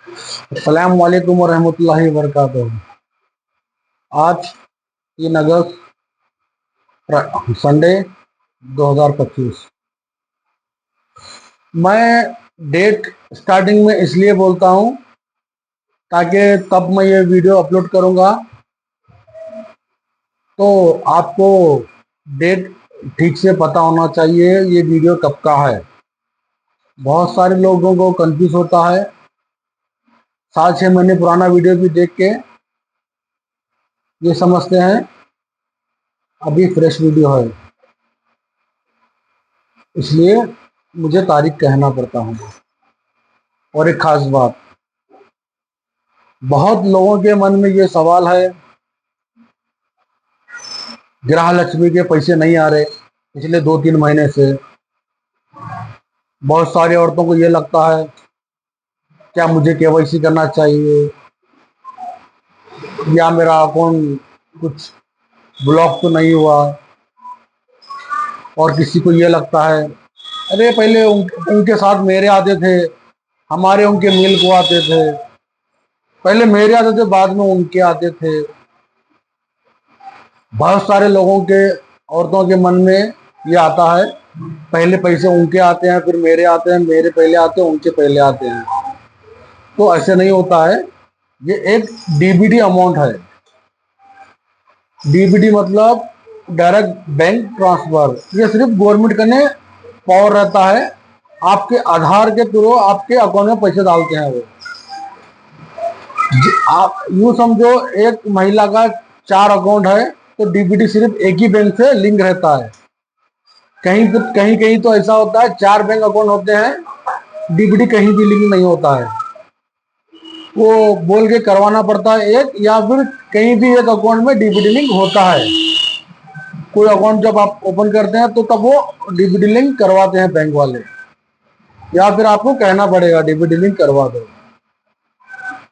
अस्सलाम वालेकुम वरहमतुल्लाहि वबरकातुहू। आज 3 अगस्त संडे 2025। मैं डेट स्टार्टिंग में इसलिए बोलता हूँ ताकि तब मैं ये वीडियो अपलोड करूँगा तो आपको डेट ठीक से पता होना चाहिए ये वीडियो कब का है। बहुत सारे लोगों को कंफ्यूज होता है, 7-6 महीने पुराना वीडियो भी देख के ये समझते हैं अभी फ्रेश वीडियो है, इसलिए मुझे तारीख कहना पड़ता है। और एक खास बात, बहुत लोगों के मन में ये सवाल है, गृह लक्ष्मी के पैसे नहीं आ रहे पिछले 2-3 महीने से। बहुत सारी औरतों को ये लगता है क्या मुझे केवाईसी करना चाहिए या मेरा अकाउंट कुछ ब्लॉक तो नहीं हुआ। और किसी को ये लगता है अरे पहले उनके साथ मेरे आते थे, हमारे उनके मिल को आते थे, पहले मेरे आते थे बाद में उनके आते थे। बहुत सारे लोगों के, औरतों के मन में ये आता है पहले पैसे उनके आते हैं फिर मेरे आते हैं, मेरे पहले आते हैं उनके पहले आते हैं। तो ऐसे नहीं होता है, ये एक डीबीटी अमाउंट है। डीबीटी मतलब डायरेक्ट बैंक ट्रांसफर। ये सिर्फ गवर्नमेंट का ने पावर रहता है, आपके आधार के थ्रू आपके अकाउंट में पैसे डालते हैं वो। आप यूँ समझो एक महिला का 4 अकाउंट है तो डीबीटी सिर्फ एक ही बैंक से लिंक रहता है। कहीं कहीं कहीं तो ऐसा होता है 4 बैंक अकाउंट होते हैं, डीबीटी कहीं भी लिंक नहीं होता है, वो बोल के करवाना पड़ता है एक, या फिर कहीं भी एक अकाउंट में डीबीटी लिंक होता है। कोई अकाउंट जब आप ओपन करते हैं तो तब वो डीबीटी लिंक करवाते हैं बैंक वाले, या फिर आपको कहना पड़ेगा डीबीटी लिंक करवा दो।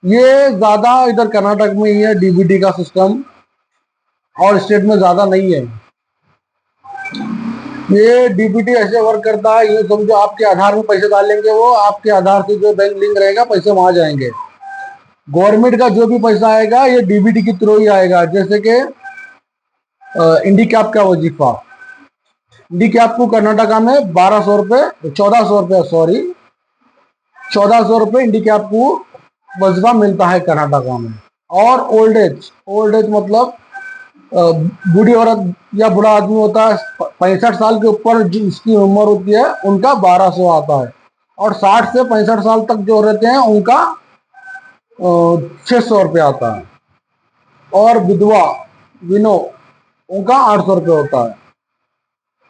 ये ज्यादा इधर कर्नाटक में ही है डीबीटी का सिस्टम, और स्टेट में ज्यादा नहीं है। ये डीबीटी ऐसे वर्क करता है, ये समझो आपके आधार में पैसे डालेंगे, वो आपके आधार से जो बैंक लिंक रहेगा पैसे वहां जाएंगे। गवर्नमेंट का जो भी पैसा आएगा ये डीबीटी के थ्रू ही आएगा। जैसे कि इंडिकैप का वजीफा, इंडिकैप को कर्नाटका में 1200 रुपये, 1400 रुपये, सॉरी 1400 रुपये इंडिकैप को वजीफा मिलता है कर्नाटका में। और ओल्ड एज, ओल्ड एज मतलब बूढ़ी औरत या बूढ़ा आदमी होता है 65 साल के ऊपर जिसकी उम्र होती है उनका 1200 आता है, और 60 से 65 साल तक जो रहते हैं उनका 600 रुपये आता है, और विधवा विनो उनका 800 रुपये होता है।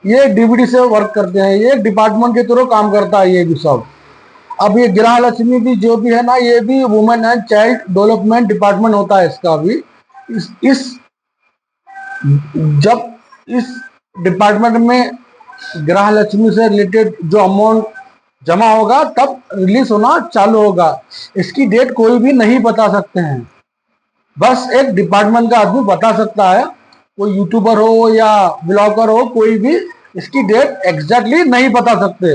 ये डीबीटी से वर्क करते हैं, ये डिपार्टमेंट के थ्रू काम करता है ये भी सब। अब ये गृह लक्ष्मी भी जो भी है ना, ये भी women and child development department होता है इसका भी। इस जब इस डिपार्टमेंट में गृह लक्ष्मी से रिलेटेड जो अमाउंट जमा होगा तब रिलीज होना चालू होगा। इसकी डेट कोई भी नहीं बता सकते हैं, बस एक डिपार्टमेंट का आदमी बता सकता है। कोई यूट्यूबर हो या ब्लॉगर हो, कोई भी इसकी डेट एग्जैक्टली नहीं बता सकते।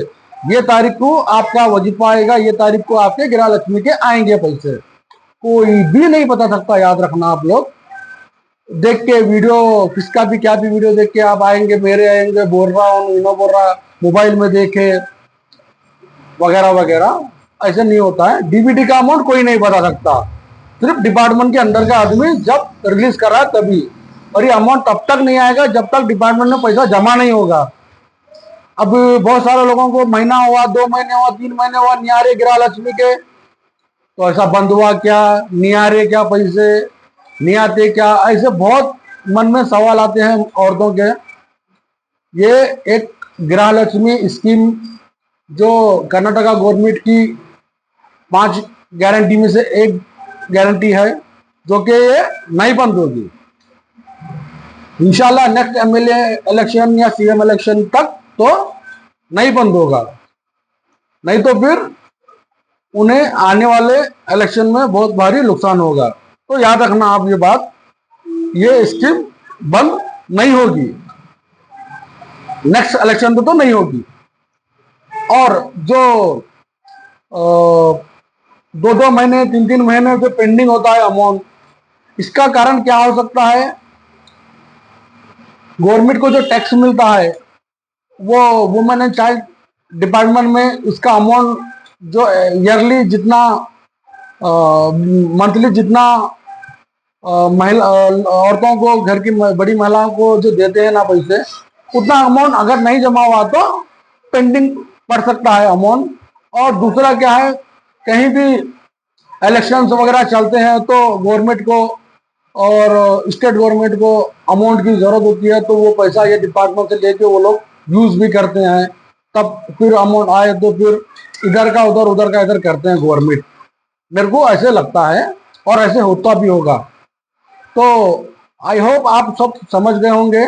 ये तारीख को आपका वजीफा आएगा, ये तारीख को आपके गृह लक्ष्मी के आएंगे पैसे, कोई भी नहीं बता सकता। याद रखना आप लोग, देख के वीडियो किसका भी क्या भी वीडियो देख के आप आएंगे, मेरे आएंगे, बोल रहा हूँ इनो बोल रहा, मोबाइल में देखे वगैरह वगैरह, ऐसे नहीं होता है। डीबीटी का अमाउंट कोई नहीं बता सकता, सिर्फ डिपार्टमेंट के अंदर का आदमी जब रिलीज कर रहा है तभी। और ये अमाउंट तब तक नहीं आएगा जब तक डिपार्टमेंट में पैसा जमा नहीं होगा। अब बहुत सारे लोगों को महीना हुआ, 2 महीने हुआ, 3 महीने हुआ, नियारे गृह लक्ष्मी के, तो ऐसा बंद हुआ क्या, नियारे क्या पैसे, नहीं आते क्या, ऐसे बहुत मन में सवाल आते हैं औरतों के। ये एक गृह लक्ष्मी स्कीम जो कर्नाटका गवर्नमेंट की 5 गारंटी में से एक गारंटी है, जो कि ये नहीं बंद होगी इंशाल्लाह। नेक्स्ट एमएलए इलेक्शन या सीएम इलेक्शन तक तो नहीं बंद होगा, नहीं तो फिर उन्हें आने वाले इलेक्शन में बहुत भारी नुकसान होगा। तो याद रखना आप ये बात, ये स्कीम बंद नहीं होगी, नेक्स्ट इलेक्शन तो नहीं होगी। और जो 2-2 महीने 3-3 महीने से पेंडिंग होता है अमाउंट। इसका कारण क्या हो सकता है? गवर्नमेंट को जो टैक्स मिलता है वो वुमेन एंड चाइल्ड डिपार्टमेंट में इसका अमाउंट जो ईयरली जितना मंथली जितना महिला औरतों को, घर की बड़ी महिलाओं को जो देते हैं ना पैसे, उतना अमाउंट अगर नहीं जमा हुआ तो पेंडिंग पड़ सकता है अमाउंट। और दूसरा क्या है, कहीं भी इलेक्शंस वगैरह चलते हैं तो गवर्नमेंट को और स्टेट गवर्नमेंट को अमाउंट की जरूरत होती है, तो वो पैसा ये डिपार्टमेंट से लेके वो लोग यूज भी करते हैं। तब फिर अमाउंट आए तो फिर इधर का उधर, उधर का इधर करते हैं गवर्नमेंट। मेरे को ऐसे लगता है और ऐसे होता भी होगा। तो आई होप आप सब समझ गए होंगे।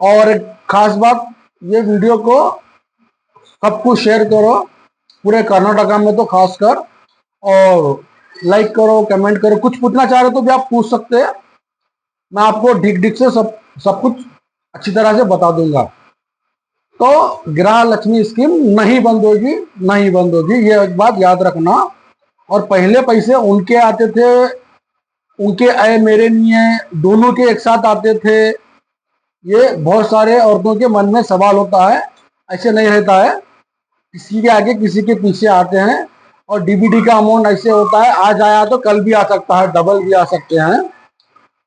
और एक खास बात, ये वीडियो को सबको शेयर करो, पूरे कर्नाटका में तो खासकर, और लाइक करो, कमेंट करो। कुछ पूछना चाह रहे तो भी आप पूछ सकते हैं, मैं आपको ठीक ठीक से सब कुछ अच्छी तरह से बता दूंगा। तो गृह लक्ष्मी स्कीम नहीं बंद होगी, नहीं बंद होगी, ये एक बात याद रखना। और पहले पैसे उनके आते थे, उनके आए मेरे नहीं है, दोनों के एक साथ आते थे। ये बहुत सारे औरतों के मन में सवाल होता है, ऐसे नहीं रहता है, किसी के आगे किसी के पीछे आते हैं। और डीबीटी का अमाउंट ऐसे होता है, आज आया तो कल भी आ सकता है, डबल भी आ सकते हैं,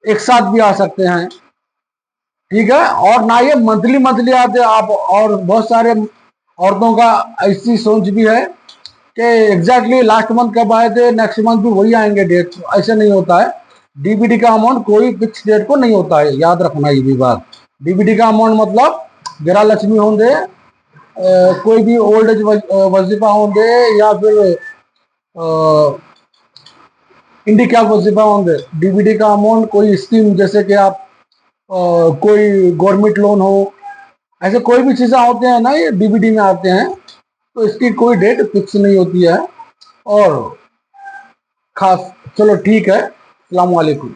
एक साथ भी आ सकते हैं, ठीक है। और ना ये मंथली मंथली आते आप, और बहुत सारे औरतों का ऐसी सोच भी है कि एग्जैक्टली लास्ट मंथ कब आए थे नेक्स्ट मंथ भी वही आएंगे डेट, ऐसे नहीं होता है। डीबीटी का अमाउंट कोई फिक्स डेट को नहीं होता है, याद रखना ये भी बात। डीबीटी का अमाउंट मतलब गृह लक्ष्मी होंगे, कोई भी ओल्ड एज वजीफा होंगे, या फिर इंडिया वजीफा होंगे, डीबीटी का अमाउंट कोई स्कीम, जैसे कि आप कोई गवर्नमेंट लोन हो, ऐसे कोई भी चीज़ें होते हैं ना, ये डीबीटी में आते हैं। तो इसकी कोई डेट फिक्स नहीं होती है। और खास, चलो ठीक है, अस्सलाम वालेकुम।